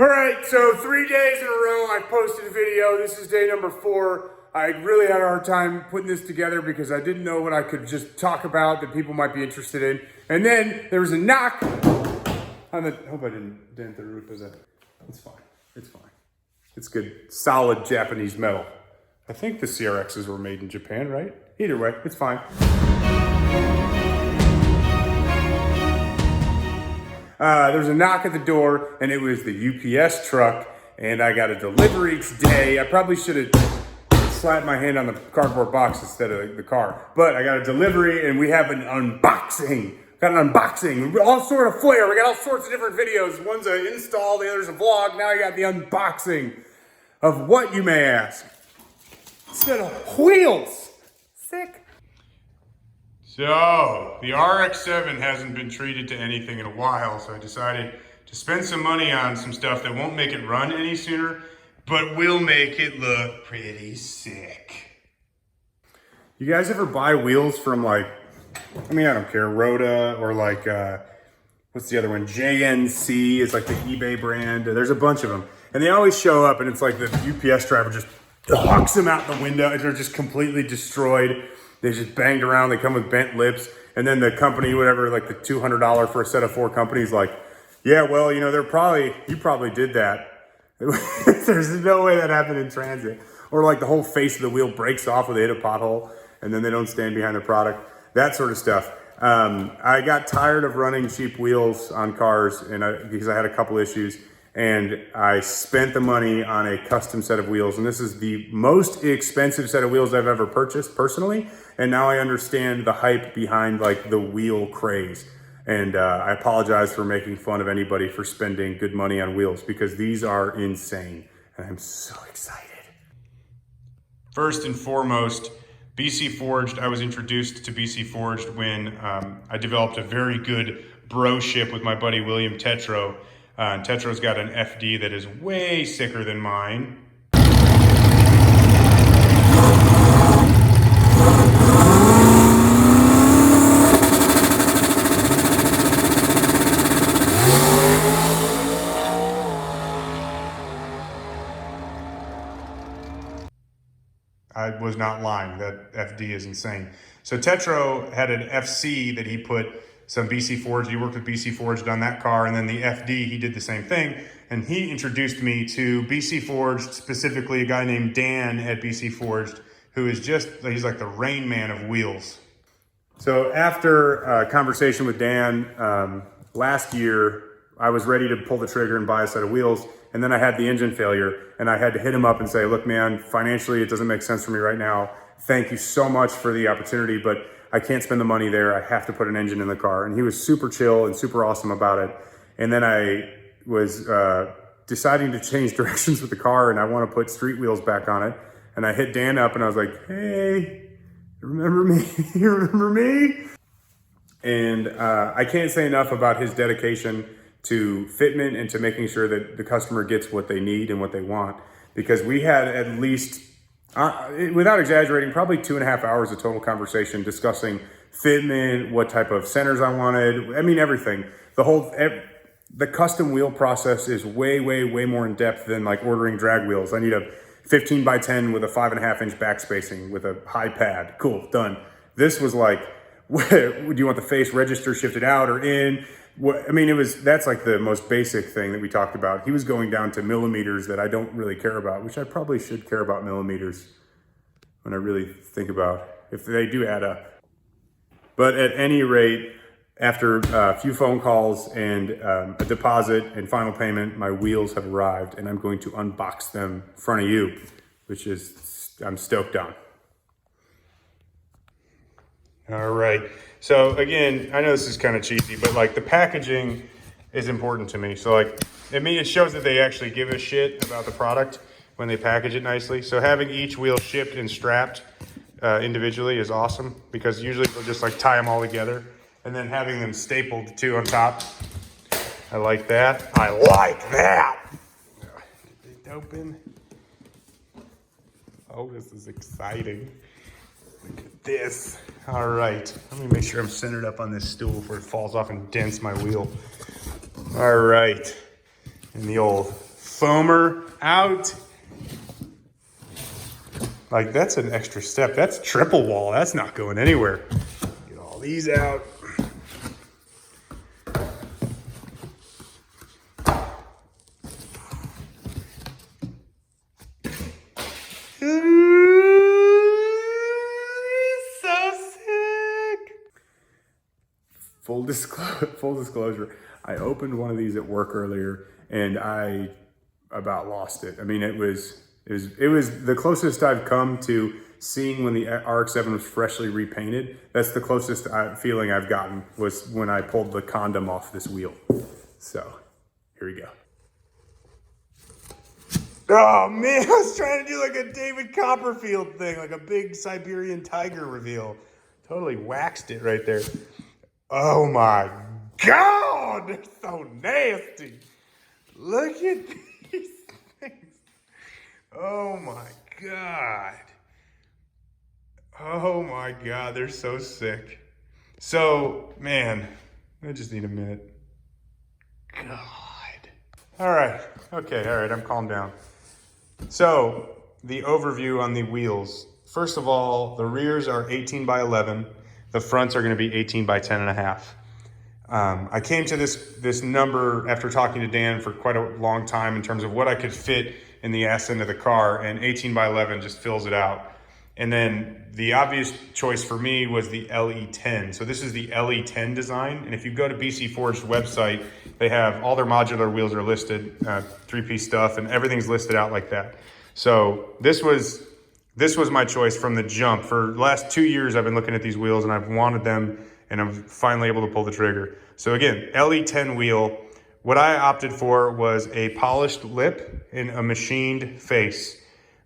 All right, so 3 days in a row I've posted a video. This is day number 4. I really had a hard time putting this together because I didn't know what I could just talk about that people might be interested in. And then there was a knock on the, hope I didn't dent the roof, is it? It's fine, it's fine. It's good, solid Japanese metal. I think the CRXs were made in Japan, right? Either way, it's fine. There's a knock at the door, and it was the UPS truck, and I got a delivery today. I probably should have slapped my hand on the cardboard box instead of the car, but I got a delivery, and we have an unboxing. Got an unboxing, all sort of flair. We got all sorts of different videos. One's an install, the other's a vlog. Now I got the unboxing of what, you may ask? Instead of wheels. Sick. So, the RX-7 hasn't been treated to anything in a while, so I decided to spend some money on some stuff that won't make it run any sooner, but will make it look pretty sick. You guys ever buy wheels from like, I mean, I don't care, Rhoda or like, what's the other one? JNC is like the eBay brand. There's a bunch of them. And they always show up and it's like the UPS driver just hucks them out the window and they're just completely destroyed. They just banged around. They come with bent lips. And then the company, whatever, like the $200 for a set of 4 companies, like, yeah, well, you know, you probably did that. There's no way that happened in transit. Or like the whole face of the wheel breaks off when they hit a pothole and then they don't stand behind the product. That sort of stuff. I got tired of running cheap wheels on cars because I had a couple issues. And I spent the money on a custom set of wheels. And this is the most expensive set of wheels I've ever purchased personally. And now I understand the hype behind like the wheel craze. And I apologize for making fun of anybody for spending good money on wheels because these are insane. And I'm so excited. First and foremost, BCForged. I was introduced to BCForged when I developed a very good bro-ship with my buddy William Tetro. And Tetro's got an FD that is way sicker than mine. I was not lying, that FD is insane. So Tetro had an FC that he put some BCForged, he worked with BCForged on that car, and then the FD, he did the same thing. And he introduced me to BCForged, specifically a guy named Dan at BCForged, who is he's like the Rain Man of wheels. So after a conversation with Dan last year, I was ready to pull the trigger and buy a set of wheels. And then I had the engine failure and I had to hit him up and say, look, man, financially, it doesn't make sense for me right now. Thank you so much for the opportunity, but I can't spend the money there. I have to put an engine in the car. And he was super chill and super awesome about it. And then I was deciding to change directions with the car and I want to put street wheels back on it. And I hit Dan up and I was like, hey, remember me? You remember me? And I can't say enough about his dedication to fitment and to making sure that the customer gets what they need and what they want. Because we had at least, without exaggerating, probably 2.5 hours of total conversation discussing fitment, what type of centers I wanted. I mean, everything. The custom wheel process is way, way, way more in depth than like ordering drag wheels. I need a 15 by 10 with a 5.5 inch back spacing with a high pad. Cool, done. This was like, do you want the face register shifted out or in? I mean, that's like the most basic thing that we talked about. He was going down to millimeters that I don't really care about, which I probably should care about millimeters when I really think about if they do add up. But at any rate, after a few phone calls and a deposit and final payment, my wheels have arrived and I'm going to unbox them in front of you, which is, I'm stoked on. All right. So again, I know this is kind of cheesy, but like the packaging is important to me. So like, it shows that they actually give a shit about the product when they package it nicely. So having each wheel shipped and strapped individually is awesome because usually they'll just like tie them all together and then having them stapled too on top. I like that. I like that. Get it open. Oh, this is exciting. Look at this. All right, let me make sure I'm centered up on this stool before it falls off and dents my wheel. All right, and the old foamer out. Like, that's an extra step. That's triple wall. That's not going anywhere. Get all these out. Full disclosure, I opened one of these at work earlier and I about lost it. I mean, it was the closest I've come to seeing when the RX-7 was freshly repainted. That's the closest feeling I've gotten was when I pulled the condom off this wheel. So here we go. Oh man, I was trying to do like a David Copperfield thing, like a big Siberian tiger reveal. Totally waxed it right there. Oh my God, they're so nasty. Look at these things. Oh my God. Oh my God, they're so sick. So, man, I just need a minute. God. All right, okay, all right, I'm calmed down. So, the overview on the wheels. First of all, the rears are 18 by 11. The fronts are gonna be 18 by 10 and a half. I came to this number after talking to Dan for quite a long time in terms of what I could fit in the ass end of the car, and 18 by 11 just fills it out. And then the obvious choice for me was the LE10. So this is the LE10 design. And if you go to BCForged website, they have all their modular wheels are listed, 3-piece stuff, and everything's listed out like that. So this was my choice from the jump. For the last 2 years, I've been looking at these wheels and I've wanted them, and I'm finally able to pull the trigger. So again, LE10 wheel. What I opted for was a polished lip and a machined face.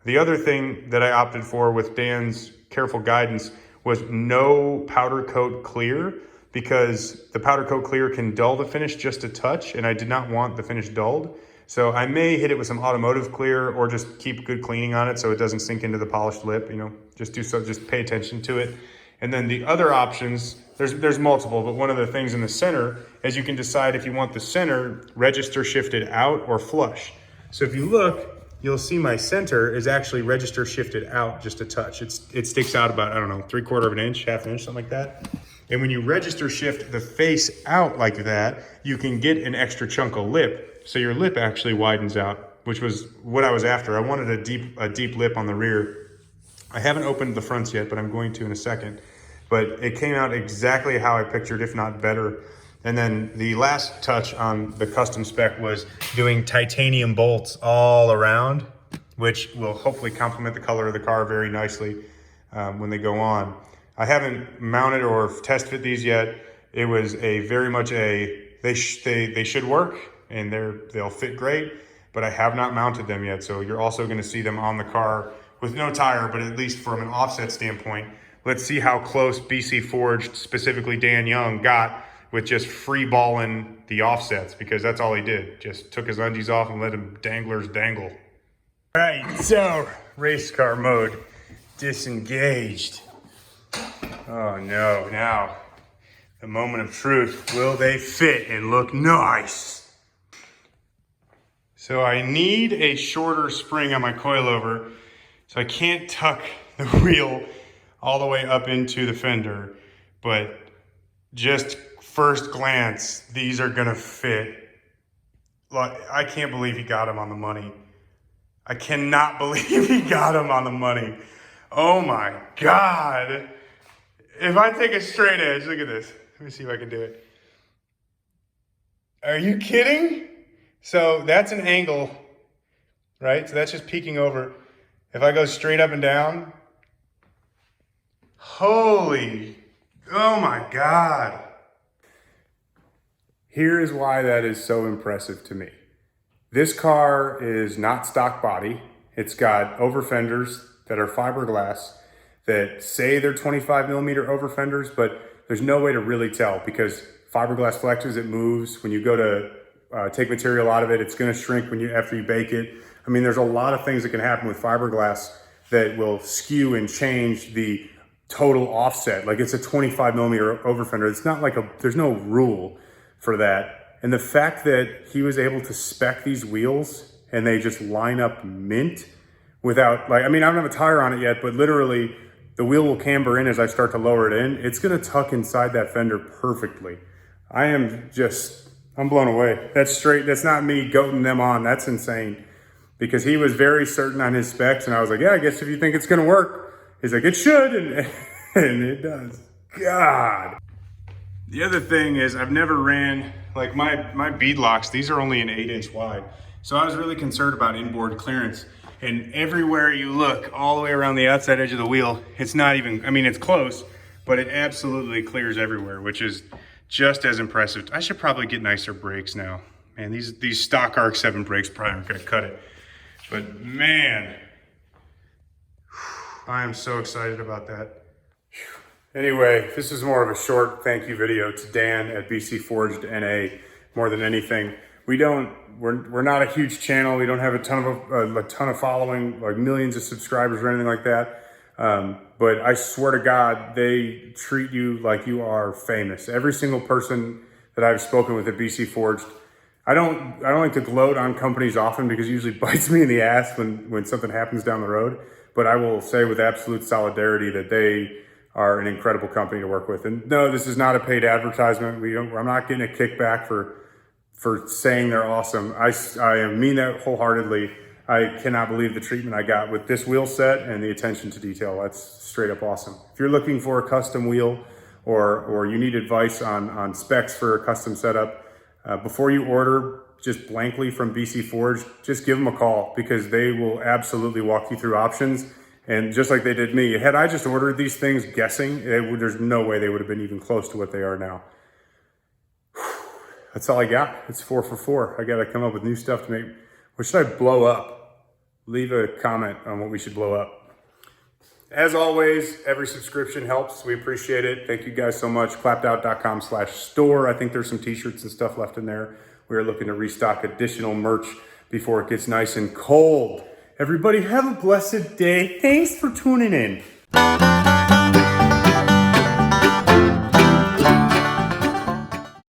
The other thing that I opted for with Dan's careful guidance was no powder coat clear, because the powder coat clear can dull the finish just a touch, and I did not want the finish dulled. So I may hit it with some automotive clear or just keep good cleaning on it so it doesn't sink into the polished lip, you know, just pay attention to it. And then the other options, there's multiple, but one of the things in the center is you can decide if you want the center register shifted out or flush. So if you look, you'll see my center is actually register shifted out just a touch. It sticks out about, I don't know, 3/4 of an inch, half an inch, something like that. And when you register shift the face out like that, you can get an extra chunk of lip. So your lip actually widens out, which was what I was after. I wanted a deep lip on the rear. I haven't opened the fronts yet, but I'm going to in a second. But it came out exactly how I pictured, if not better. And then the last touch on the custom spec was doing titanium bolts all around, which will hopefully complement the color of the car very nicely when they go on. I haven't mounted or test fit these yet. It was very much they should work and they'll fit great, but I have not mounted them yet. So you're also gonna see them on the car with no tire, but at least from an offset standpoint. Let's see how close BCForged, specifically Dan Young, got with just free balling the offsets, because that's all he did. Just took his undies off and let him danglers dangle. All right, so race car mode, disengaged. Oh no, now the moment of truth. Will they fit and look nice? So I need a shorter spring on my coilover, so I can't tuck the wheel all the way up into the fender, but just first glance, these are gonna fit. Like, I can't believe he got him on the money. I cannot believe he got him on the money. Oh my God. If I take a straight edge, look at this. Let me see if I can do it. Are you kidding? So that's an angle, right? So that's just peeking over. If I go straight up and down, holy, oh my God. Here is why that is so impressive to me. This car is not stock body. It's got over fenders that are fiberglass that say they're 25 millimeter over fenders, but there's no way to really tell because fiberglass flexes, it moves. When you go to take material out of it, it's gonna shrink after you bake it. I mean, there's a lot of things that can happen with fiberglass that will skew and change the total offset. Like it's a 25 millimeter over fender. It's not like there's no rule for that. And the fact that he was able to spec these wheels and they just line up mint without, like, I mean, I don't have a tire on it yet, but literally the wheel will camber in as I start to lower it in. It's gonna tuck inside that fender perfectly. I'm blown away. That's straight, that's not me goating them on, that's insane. Because he was very certain on his specs, and I was like, yeah, I guess if you think it's gonna work. He's like, it should, and it does. God. The other thing is I've never ran, like my bead locks, these are only an 8-inch wide. So I was really concerned about inboard clearance. And everywhere you look, all the way around the outside edge of the wheel, it's not even, I mean, it's close, but it absolutely clears everywhere, which is just as impressive. I should probably get nicer brakes now. Man, these stock Arc 7 brakes probably aren't gonna cut it. But man, I am so excited about that. Anyway, this is more of a short thank you video to Dan at BCForgedNA more than anything. We're not a huge channel. We don't have a ton of following, like millions of subscribers or anything like that. But I swear to God, they treat you like you are famous. Every single person that I've spoken with at BC Forged, I don't like to gloat on companies often because it usually bites me in the ass when something happens down the road. But I will say with absolute solidarity that they are an incredible company to work with. And no, this is not a paid advertisement. I'm not getting a kickback for saying they're awesome. I mean that wholeheartedly. I cannot believe the treatment I got with this wheel set and the attention to detail. That's straight up awesome. If you're looking for a custom wheel or you need advice on specs for a custom setup, before you order just blankly from BC Forged, just give them a call because they will absolutely walk you through options. And just like they did me, had I just ordered these things guessing, there's no way they would have been even close to what they are now. That's all I got. It's 4 for 4. I got to come up with new stuff to make. What should I blow up? Leave a comment on what we should blow up. As always, every subscription helps. We appreciate it. Thank you guys so much. Clappedout.com/store. I think there's some t-shirts and stuff left in there. We're looking to restock additional merch before it gets nice and cold. Everybody have a blessed day. Thanks for tuning in.